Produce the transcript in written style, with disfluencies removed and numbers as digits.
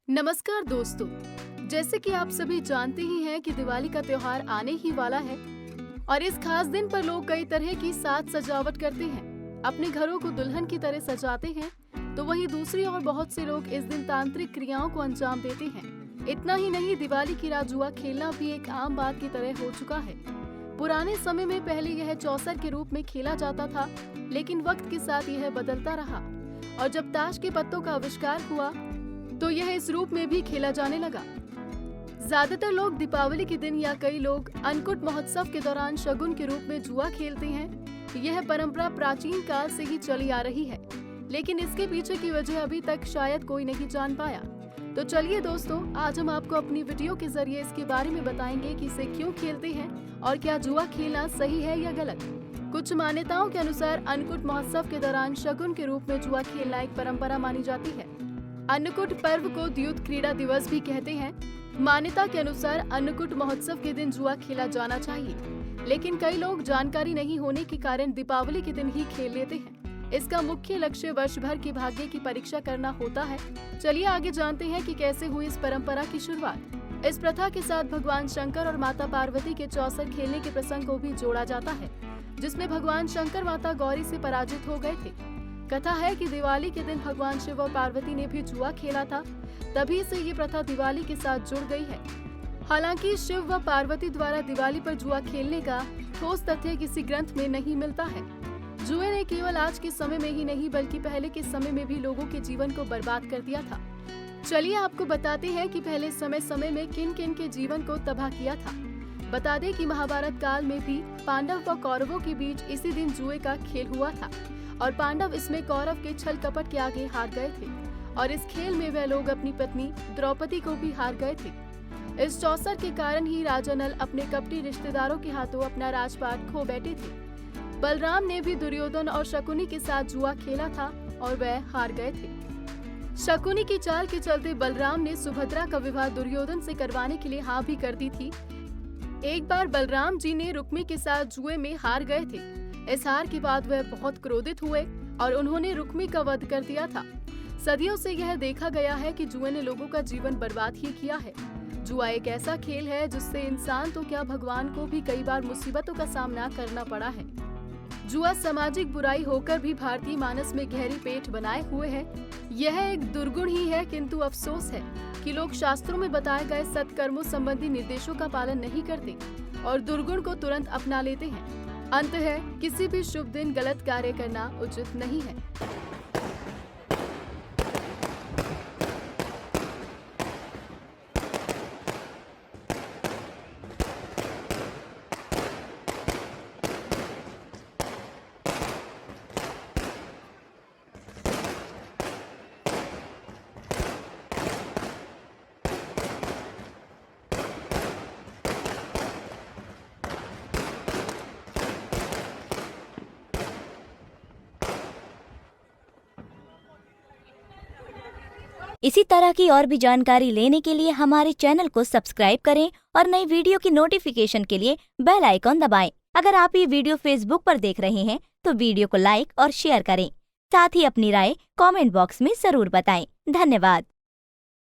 नमस्कार दोस्तों, जैसे कि आप सभी जानते ही हैं कि दिवाली का त्योहार आने ही वाला है और इस खास दिन पर लोग कई तरह की साज सजावट करते हैं, अपने घरों को दुल्हन की तरह सजाते हैं। तो वहीं दूसरी ओर बहुत से लोग इस दिन तांत्रिक क्रियाओं को अंजाम देते हैं। इतना ही नहीं, दिवाली की रात जुआ खेलना भी एक आम बात की तरह हो चुका है। पुराने समय में पहले यह चौसर के रूप में खेला जाता था, लेकिन वक्त के साथ यह बदलता रहा और जब ताश के पत्तों का आविष्कार हुआ तो यह इस रूप में भी खेला जाने लगा। ज्यादातर लोग दीपावली के दिन या कई लोग अन्नकूट महोत्सव के दौरान शगुन के रूप में जुआ खेलते हैं। यह परंपरा प्राचीन काल से ही चली आ रही है, लेकिन इसके पीछे की वजह अभी तक शायद कोई नहीं जान पाया। तो चलिए दोस्तों, आज हम आपको अपनी वीडियो के जरिए इसके बारे में बताएंगे कि इसे क्यों खेलते हैं और क्या जुआ खेलना सही है या गलत। कुछ मान्यताओं के अनुसार अन्नकूट महोत्सव के दौरान शगुन के रूप में जुआ खेलना एक परंपरा मानी जाती है। अन्नकूट पर्व को द्यूत क्रीड़ा दिवस भी कहते हैं। मान्यता के अनुसार अन्नकूट महोत्सव के दिन जुआ खेला जाना चाहिए, लेकिन कई लोग जानकारी नहीं होने के कारण दीपावली के दिन ही खेल लेते हैं। इसका मुख्य लक्ष्य वर्ष भर के भाग्य की परीक्षा करना होता है। चलिए आगे जानते हैं कि कैसे हुई इस परंपरा की शुरुआत। इस प्रथा के साथ भगवान शंकर और माता पार्वती के चौसर खेलने के प्रसंग को भी जोड़ा जाता है, जिसमें भगवान शंकर माता गौरी से पराजित हो गए थे। कथा है कि दिवाली के दिन भगवान शिव और पार्वती ने भी जुआ खेला था, तभी से ये प्रथा दिवाली के साथ जुड़ गई है। हालांकि शिव व पार्वती द्वारा दिवाली पर जुआ खेलने का ठोस तथ्य किसी ग्रंथ में नहीं मिलता है। जुए ने केवल आज के समय में ही नहीं बल्कि पहले के समय में भी लोगों के जीवन को बर्बाद कर दिया था। चलिए आपको बताते हैं कि पहले समय में किन किन के जीवन को तबाह किया था। बता दें कि महाभारत काल में भी पांडव व कौरवों के बीच इसी दिन जुए का खेल हुआ था और पांडव इसमें कौरव के छल कपट के आगे हार गए थे और इस खेल में वह लोग अपनी पत्नी द्रौपदी को भी हार गए थे। इस चौसर के कारण ही राजा नल अपने कपटी रिश्तेदारों के हाथों अपना राजपाट खो बैठे थे। बलराम ने भी दुर्योधन और शकुनी के साथ जुआ खेला था और वह हार गए थे। शकुनी की चाल के चलते बलराम ने सुभद्रा का विवाह दुर्योधन से करवाने के लिए हाँ भी कर दी थी। एक बार बलराम जी ने रुक्मी के साथ जुए में हार गए थे। इस हार के बाद वह बहुत क्रोधित हुए और उन्होंने रुक्मी का वध कर दिया था। सदियों से यह देखा गया है कि जुए ने लोगों का जीवन बर्बाद ही किया है। जुआ एक ऐसा खेल है जिससे इंसान तो क्या भगवान को भी कई बार मुसीबतों का सामना करना पड़ा है। जुआ सामाजिक बुराई होकर भी भारतीय मानस में गहरी पेट बनाए हुए है। यह एक दुर्गुण ही है, किंतु अफसोस है कि लोग शास्त्रों में बताए गए सत्कर्मों संबंधी निर्देशों का पालन नहीं करते और दुर्गुण को तुरंत अपना लेते हैं। अंत है, किसी भी शुभ दिन गलत कार्य करना उचित नहीं है। इसी तरह की और भी जानकारी लेने के लिए हमारे चैनल को सब्सक्राइब करें और नई वीडियो की नोटिफिकेशन के लिए बेल आइकॉन दबाएं। अगर आप ये वीडियो फेसबुक पर देख रहे हैं तो वीडियो को लाइक और शेयर करें। साथ ही अपनी राय कमेंट बॉक्स में जरूर बताएं। धन्यवाद।